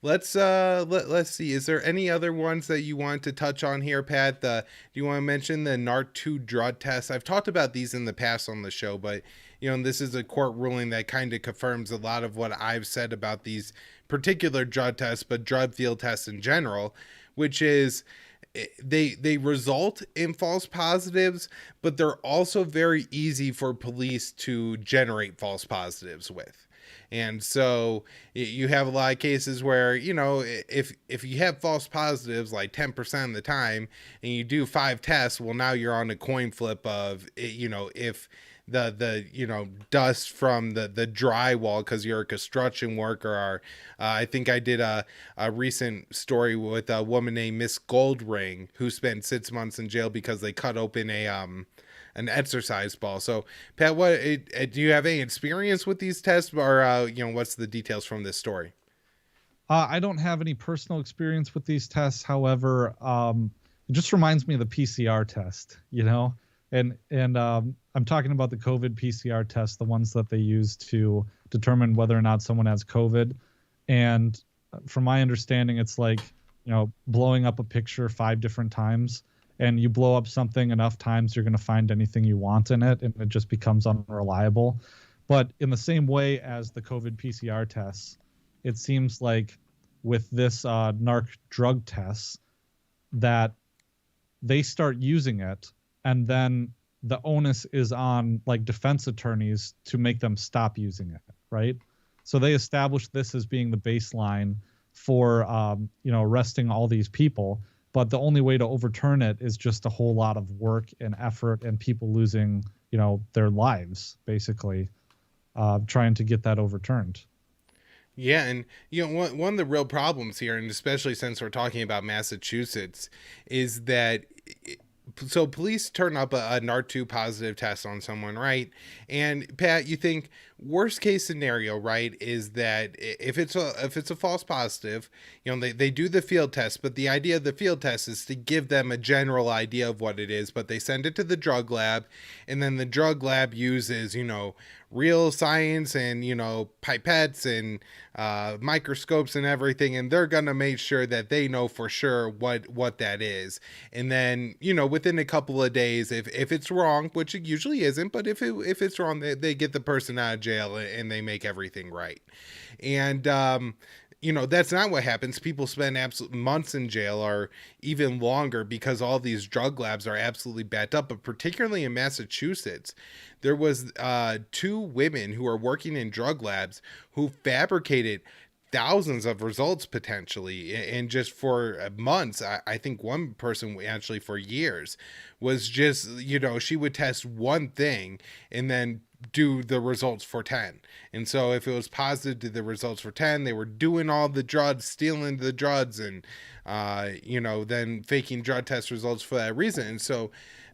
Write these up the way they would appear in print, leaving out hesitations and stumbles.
let's see. Is there any other ones that you want to touch on here, Pat? Do you want to mention the NARK II drug test? I've talked about these in the past on the show, but this is a court ruling that kind of confirms a lot of what I've said about these particular drug tests, but drug field tests in general, which is they result in false positives, but they're also very easy for police to generate false positives with. And so you have a lot of cases where, if you have false positives like 10% of the time and you do 5 tests, well, now you're on a coin flip of, if the dust from the drywall because you're a construction worker, or I think I did a recent story with a woman named Miss Goldring who spent 6 months in jail because they cut open an exercise ball. So Pat, what do you have any experience with these tests, or what's the details from this story? I don't have any personal experience with these tests. However, it just reminds me of the PCR test, and I'm talking about the COVID PCR test, the ones that they use to determine whether or not someone has COVID. And from my understanding, it's like, blowing up a picture 5 different times, and you blow up something enough times, you're going to find anything you want in it, and it just becomes unreliable. But in the same way as the COVID PCR tests, it seems like with this NARK drug tests that they start using it, and then the onus is on like defense attorneys to make them stop using it, right? So they establish this as being the baseline for arresting all these people, but the only way to overturn it is just a whole lot of work and effort and people losing their lives, basically, trying to get that overturned. Yeah, and one of the real problems here, and especially since we're talking about Massachusetts, is that so police turn up a NARK II positive test on someone, right? And Pat, you think worst case scenario, right, is that if it's a false positive, they do the field test, but the idea of the field test is to give them a general idea of what it is, but they send it to the drug lab, and then the drug lab uses, real science and, pipettes and microscopes and everything, and they're gonna make sure that they know for sure what that is. And then, within a couple of days, if it's wrong, which it usually isn't, but if it's wrong, they get the person out of jail and they make everything right. And that's not what happens. People spend absolute months in jail or even longer because all these drug labs are absolutely backed up. But particularly in Massachusetts, there was 2 women who are working in drug labs who fabricated thousands of results potentially, and just for months. I think one person actually for years was just, she would test one thing and then do the results for 10. And so if it was positive to the results for 10, they were doing all the drugs, stealing the drugs, and then faking drug test results for that reason. And so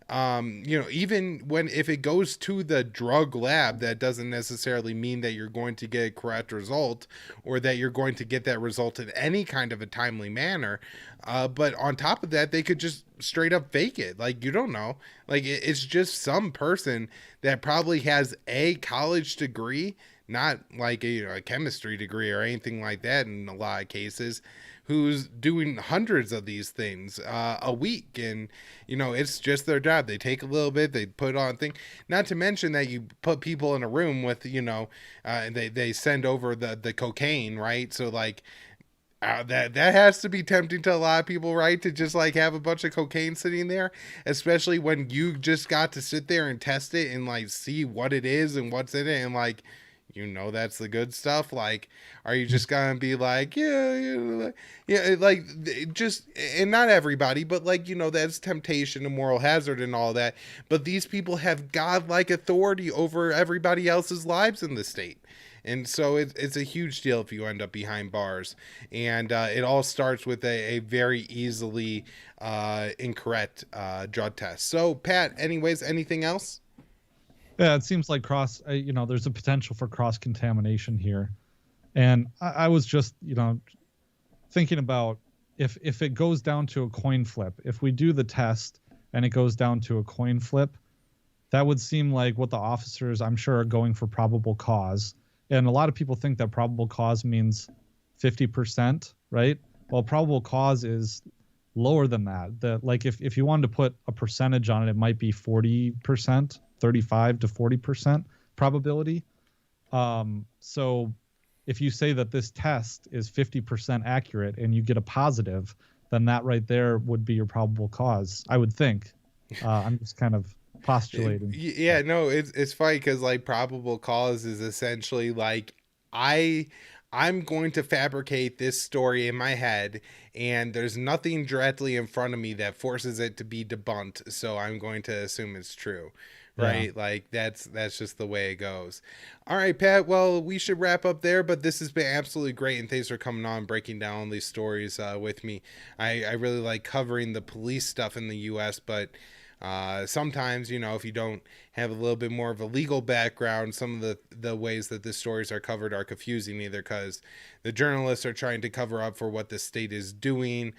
even if it goes to the drug lab, that doesn't necessarily mean that you're going to get a correct result or that you're going to get that result in any kind of a timely manner. But on top of that, they could just straight up fake it. Like, you don't know. Like, it's just some person that probably has a college degree, not like a chemistry degree or anything like that in a lot of cases, who's doing hundreds of these things a week. And, it's just their job. They take a little bit, they put on thing. Not to mention that you put people in a room with, they send over the cocaine, right? So like, that has to be tempting to a lot of people, right? To just like have a bunch of cocaine sitting there, especially when you just got to sit there and test it and like see what it is and what's in it, and like, that's the good stuff. Like, are you just gonna be like, yeah, like, just, and not everybody, but like, that's temptation and moral hazard and all that. But these people have godlike authority over everybody else's lives in the state. And so it's a huge deal if you end up behind bars. And it all starts with a very easily incorrect drug test. So, Pat, anyways, anything else? Yeah, it seems like there's a potential for cross-contamination here. And I was just, thinking about if it goes down to a coin flip, if we do the test and it goes down to a coin flip, that would seem like what the officers, I'm sure, are going for probable cause. And a lot of people think that probable cause means 50%. right? Well, probable cause is lower than that. Like if you wanted to put a percentage on it, it might be 40%, 35 to 40% probability. So if you say that this test is 50% accurate and you get a positive, then that right there would be your probable cause, I would think. I'm just kind of postulating. Yeah, no, it's funny because like probable cause is essentially like I I'm going to fabricate this story in my head, and there's nothing directly in front of me that forces it to be debunked, so I'm going to assume it's true. Yeah. Right? Like that's just the way it goes. All right, Pat. Well, we should wrap up there, but this has been absolutely great, and thanks for coming on, breaking down these stories with me. I really like covering the police stuff in the U.S., but sometimes, if you don't have a little bit more of a legal background, some of the ways that the stories are covered are confusing, either because the journalists are trying to cover up for what the state is doing,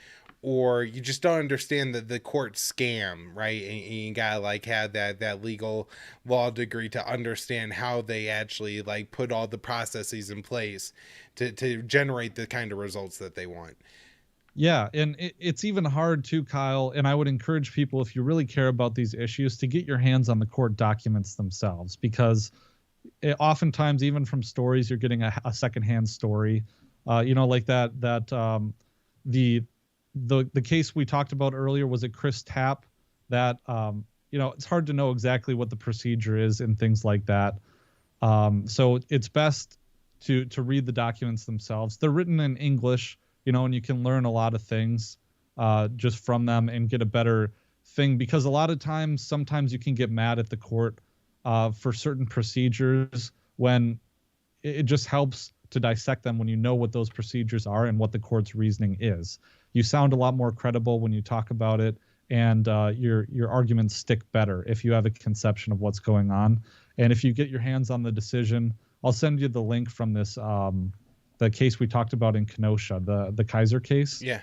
or you just don't understand the court scam, right? And you gotta like have that legal law degree to understand how they actually like put all the processes in place to generate the kind of results that they want. Yeah, and it's even hard too, Kyle. And I would encourage people, if you really care about these issues, to get your hands on the court documents themselves, because oftentimes, even from stories, you're getting a secondhand story. Like the the case we talked about earlier, was it Chris Tapp? That it's hard to know exactly what the procedure is and things like that. So it's best to read the documents themselves. They're written in English, and you can learn a lot of things just from them and get a better thing, because a lot of times, sometimes you can get mad at the court for certain procedures when it just helps to dissect them when you know what those procedures are and what the court's reasoning is. You sound a lot more credible when you talk about it, and your arguments stick better if you have a conception of what's going on. And if you get your hands on the decision, I'll send you the link from this the case we talked about in Kenosha, the Kaiser case. Yeah.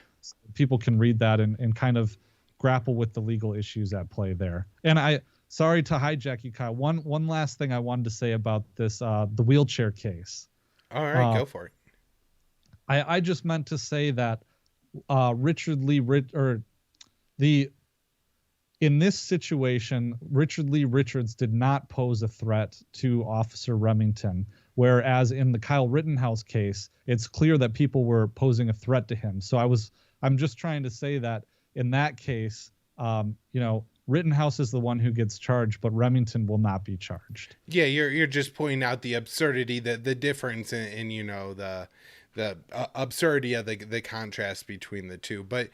People can read that and kind of grapple with the legal issues at play there. And sorry to hijack you, Kyle. One last thing I wanted to say about this, the wheelchair case. All right, go for it. I just meant to say that Richard Lee in this situation, Richard Lee Richards did not pose a threat to Officer Remington, whereas in the Kyle Rittenhouse case, it's clear that people were posing a threat to him. So I'm just trying to say that in that case, Rittenhouse is the one who gets charged, but Remington will not be charged. Yeah, you're just pointing out the absurdity, the difference in the absurdity of the contrast between the two. But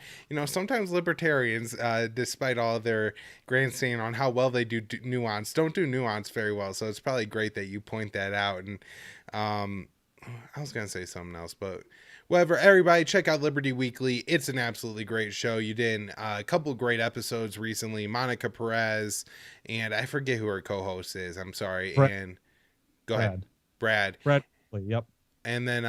sometimes libertarians, despite all their grandstanding on how well they do nuance, don't do nuance very well. So it's probably great that you point that out. And I was gonna say something else, but whatever. Everybody, check out Liberty Weekly. It's an absolutely great show. You did a couple of great episodes recently. Monica Perez, and I forget who her co-host is. I'm sorry. And go ahead, Brad. Yep. And then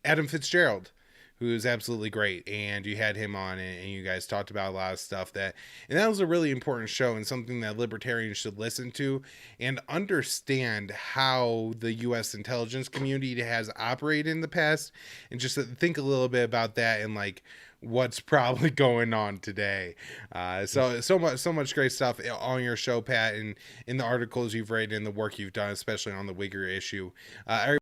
Adam Fitzgerald, who's absolutely great, and you had him on, and you guys talked about a lot of stuff and that was a really important show, and something that libertarians should listen to and understand how the U.S. intelligence community has operated in the past, and just think a little bit about that and like what's probably going on today. So much great stuff on your show, Pat, and in the articles you've written and the work you've done, especially on the Uyghur issue.